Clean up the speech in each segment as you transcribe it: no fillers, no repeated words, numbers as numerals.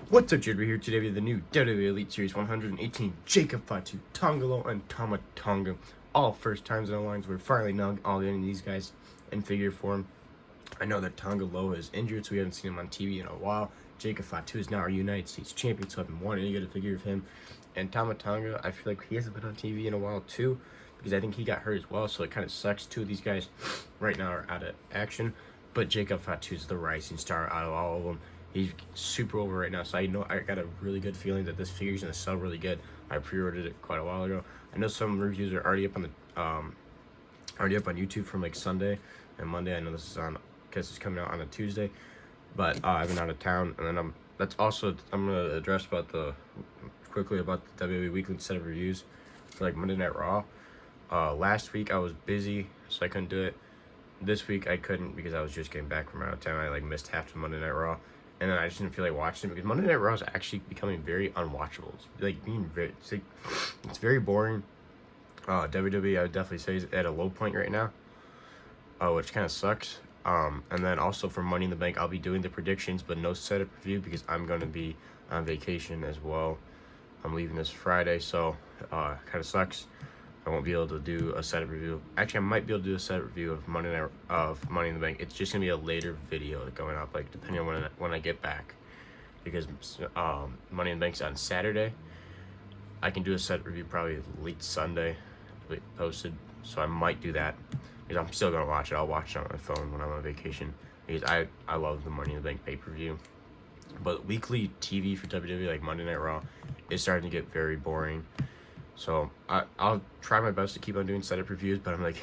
What's up, Jed? We're here today with the new WWE Elite Series 118 Jacob Fatu, Tonga Loa, and Tama Tonga. All first times in the lines. We're finally now all getting these guys in figure form. I know that Tonga Loa is injured, so we haven't seen him on TV in a while. Jacob Fatu is now our United States champion, so I've been wanting to get a figure of him. And Tama Tonga, I feel like he hasn't been on TV in a while too, because I think he got hurt as well, so it kind of sucks. Two of these guys right now are out of action, but Jacob Fatu is the rising star out of all of them. He's super over right now, so I know I got a really good feeling that this figure's gonna sell really good. I pre-ordered it quite a while ago. I know some reviews are already up on the already up on YouTube from like Sunday and Monday. I know this is on because it's coming out on a Tuesday, but I've been out of town, and then I'm gonna address quickly about the WWE weekly set of reviews for like Monday Night Raw. Last week I was busy, so I couldn't do it. This week I couldn't because I was just getting back from out of town. I like missed half of Monday Night Raw. And then I just didn't feel like watching it because Monday Night Raw is actually becoming very unwatchable. It's very boring. WWE, I would definitely say, is at a low point right now, which kind of sucks. And then also for Money in the Bank, I'll be doing the predictions, but no setup review because I'm going to be on vacation as well. I'm leaving this Friday, so kind of sucks. I won't be able to do a setup review. Actually, I might be able to do a setup review of Money in the Bank. It's just gonna be a later video going up, like depending on when I get back, because Money in the Bank's on Saturday. I can do a setup review probably late Sunday, posted. So I might do that because I'm still gonna watch it. I'll watch it on my phone when I'm on vacation because I love the Money in the Bank pay-per-view. But weekly TV for WWE, like Monday Night Raw, is starting to get very boring. So I'll try my best to keep on doing setup reviews, but I'm like,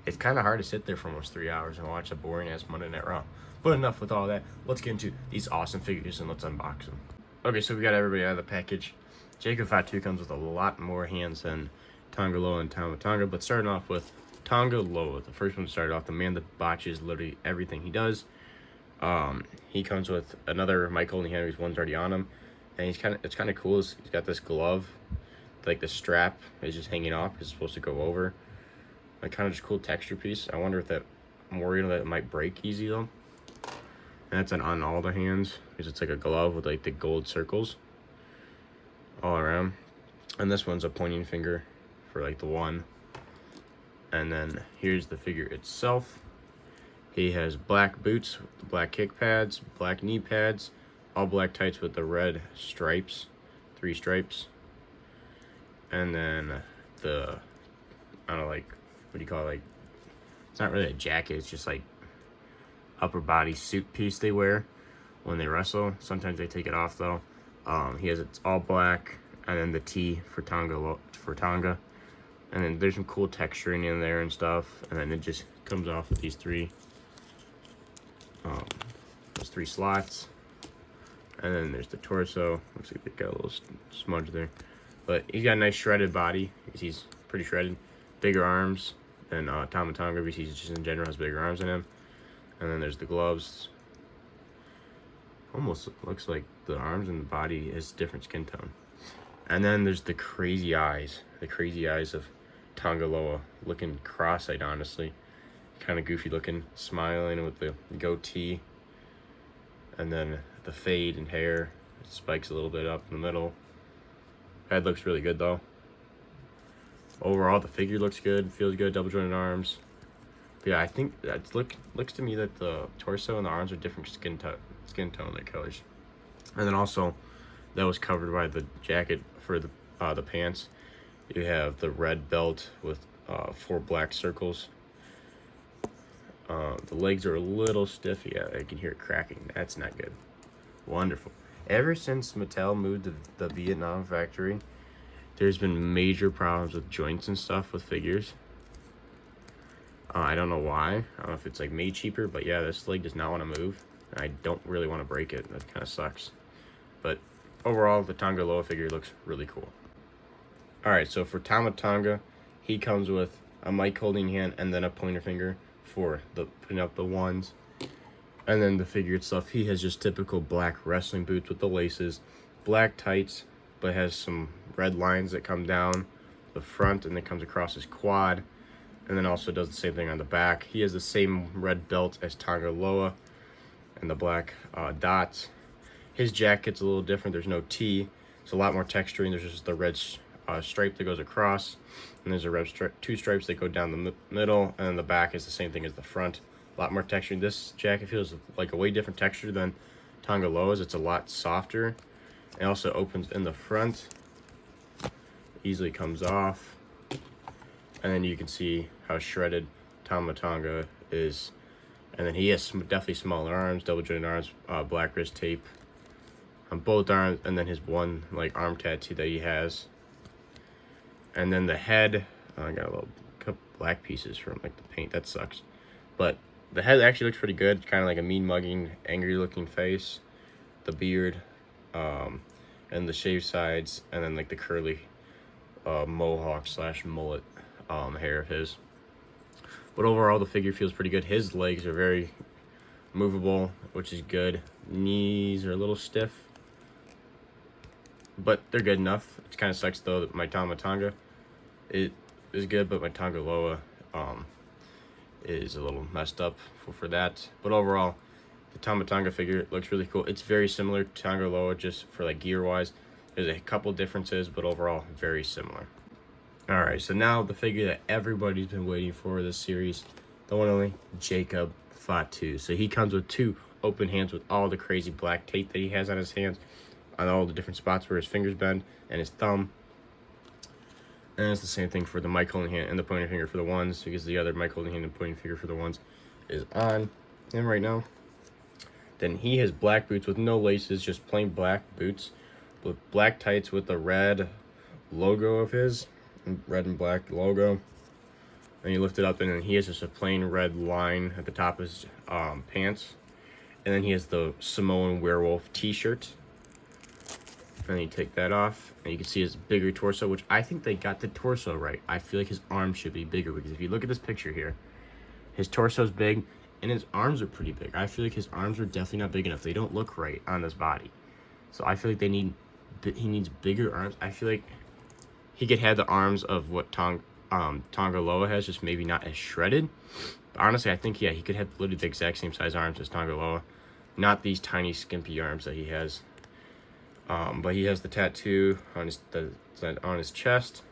it's kind of hard to sit there for almost 3 hours and watch a boring ass Monday Night Raw. But enough with all that. Let's get into these awesome figures and let's unbox them. Okay, so we got everybody out of the package. Jacob Fatu comes with a lot more hands than Tonga Loa and Tama Tonga, but starting off with Tonga Loa, the first one to start off, the man that botches literally everything he does. He comes with another Michael and Henry's, one's already on him, and it's kind of cool. He's got this glove. Like the strap is just hanging off because it's supposed to go over. Like kind of just cool texture piece. I wonder if I'm worried that it might break easy though. And that's on all the hands because it's like a glove with like the gold circles all around. And this one's a pointing finger for like the one. And then here's the figure itself. He has black boots, black kick pads, black knee pads, all black tights with the red stripes, 3 stripes. And then I don't know, like, what do you call it? Like, it's not really a jacket, it's just like upper body suit piece they wear when they wrestle. Sometimes they take it off though. It's all black, and then the T for Tonga. And then there's some cool texturing in there and stuff. And then it just comes off with these three slots. And then there's the torso. Looks like they got a little smudge there. But he's got a nice shredded body because he's pretty shredded. Bigger arms than Tama Tonga because he's just in general has bigger arms than him. And then there's the gloves. Almost looks like the arms and the body is different skin tone. And then there's the crazy eyes. The crazy eyes of Tonga Loa. Looking cross-eyed, honestly. Kind of goofy looking. Smiling with the goatee. And then the fade in hair. It spikes a little bit up in the middle. Head looks really good though. Overall, the figure looks good, feels good, double jointed arms. But yeah, I think that looks to me that the torso and the arms are different skin tone, like colors. And then also, that was covered by the jacket for the pants. You have the red belt with 4 black circles. The legs are a little stiff. Yeah, I can hear it cracking. That's not good. Wonderful. Ever since Mattel moved to the Vietnam factory, there's been major problems with joints and stuff with figures. I don't know why. I don't know if it's like made cheaper, but yeah, this leg does not want to move. And I don't really want to break it. That kind of sucks. But overall, the Tonga Loa figure looks really cool. Alright, so for Tama Tonga, he comes with a mic holding hand and then a pointer finger for putting up the ones. And then the figure itself, he has just typical black wrestling boots with the laces, black tights, but has some red lines that come down the front and then comes across his quad. And then also does the same thing on the back. He has the same red belt as Tonga Loa and the black dots. His jacket's a little different. There's no T. It's a lot more texturing. There's just the red stripe that goes across, and there's a red two stripes that go down the middle, and then the back is the same thing as the front. A lot more texturing. This jacket feels like a way different texture than Tonga Loa's. It's a lot softer. It also opens in the front. Easily comes off. And then you can see how shredded Tama Tonga is. And then he has definitely smaller arms, double jointed arms, black wrist tape on both arms, and then his one like arm tattoo that he has. And then the head, I got a little couple black pieces from like the paint. That sucks. But the head actually looks pretty good, kind of like a mean mugging, angry looking face. The beard, and the shaved sides, and then like the curly mohawk / mullet hair of his. But overall, the figure feels pretty good. His legs are very movable, which is good. Knees are a little stiff, but they're good enough. It kind of sucks though that my Tama Tonga it is good, but my Tonga Loa is a little messed up for that. But overall, the Tama Tonga figure looks really cool. It's very similar to Tonga Loa, just for like gear wise. There's a couple differences, but overall very similar. Alright, so now the figure that everybody's been waiting for this series, the one and only Jacob Fatu. So he comes with 2 open hands with all the crazy black tape that he has on his hands, on all the different spots where his fingers bend, and his thumb. And it's the same thing for the mic holding hand and the pointer finger for the ones, because the other mic holding hand and pointing finger for the ones is on him right now. Then he has black boots with no laces, just plain black boots with black tights with the red logo of his, red and black logo. And you lift it up, and then he has just a plain red line at the top of his pants. And then he has the Samoan werewolf t-shirt. And you take that off, and you can see his bigger torso, which I think they got the torso right. I feel like his arms should be bigger, because if you look at this picture here, his torso's big, and his arms are pretty big. I feel like his arms are definitely not big enough. They don't look right on this body. So I feel like he needs bigger arms. I feel like he could have the arms of what Tonga Loa has, just maybe not as shredded. But honestly, I think, yeah, he could have literally the exact same size arms as Tonga Loa. Not these tiny, skimpy arms that he has. But he has the tattoo on his chest.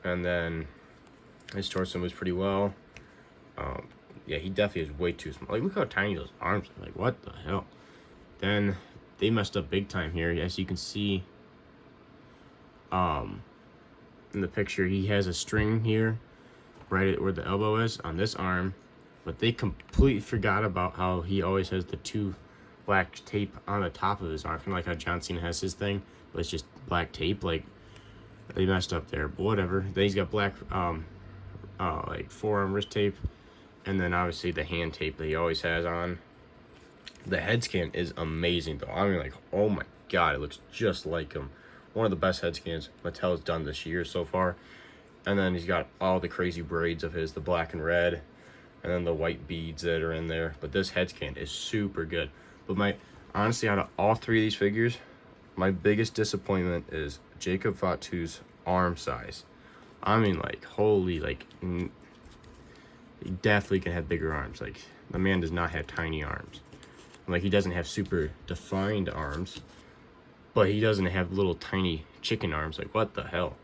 And then his torso moves pretty well. Yeah, he definitely is way too small. Like, look how tiny those arms are. Like, what the hell? Then they messed up big time here. As you can see, in the picture, he has a string here, right where the elbow is, on this arm. But they completely forgot about how he always has the 2 black tape on the top of his arm. Kind of like how John Cena has his thing, but it's just black tape. Like, they messed up there, but whatever. Then he's got black, like forearm wrist tape. And then obviously the hand tape that he always has on. The head scan is amazing though. I mean, like, oh my god, it looks just like him. One of the best head scans Mattel's done this year so far. And then he's got all the crazy braids of his, the black and red, and then the white beads that are in there. But this head scan is super good. But honestly, out of all 3 of these figures, my biggest disappointment is Jacob Fatu's arm size. I mean, like, holy, like, he definitely can have bigger arms. Like, the man does not have tiny arms. Like, he doesn't have super defined arms, but he doesn't have little tiny chicken arms. Like, what the hell?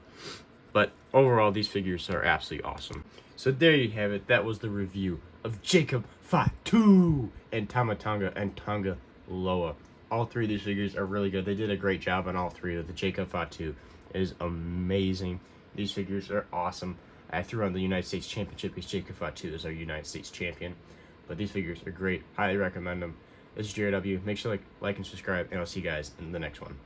But overall, these figures are absolutely awesome. So there you have it. That was the review of Jacob Fatu and Tama Tonga and Tonga Loa. All 3 of these figures are really good. They did a great job on all 3. The Jacob Fatu is amazing. These figures are awesome. I threw on the United States Championship because Jacob Fatu is our United States champion. But these figures are great. Highly recommend them. This is JRW. Make sure to like and subscribe, and I'll see you guys in the next one.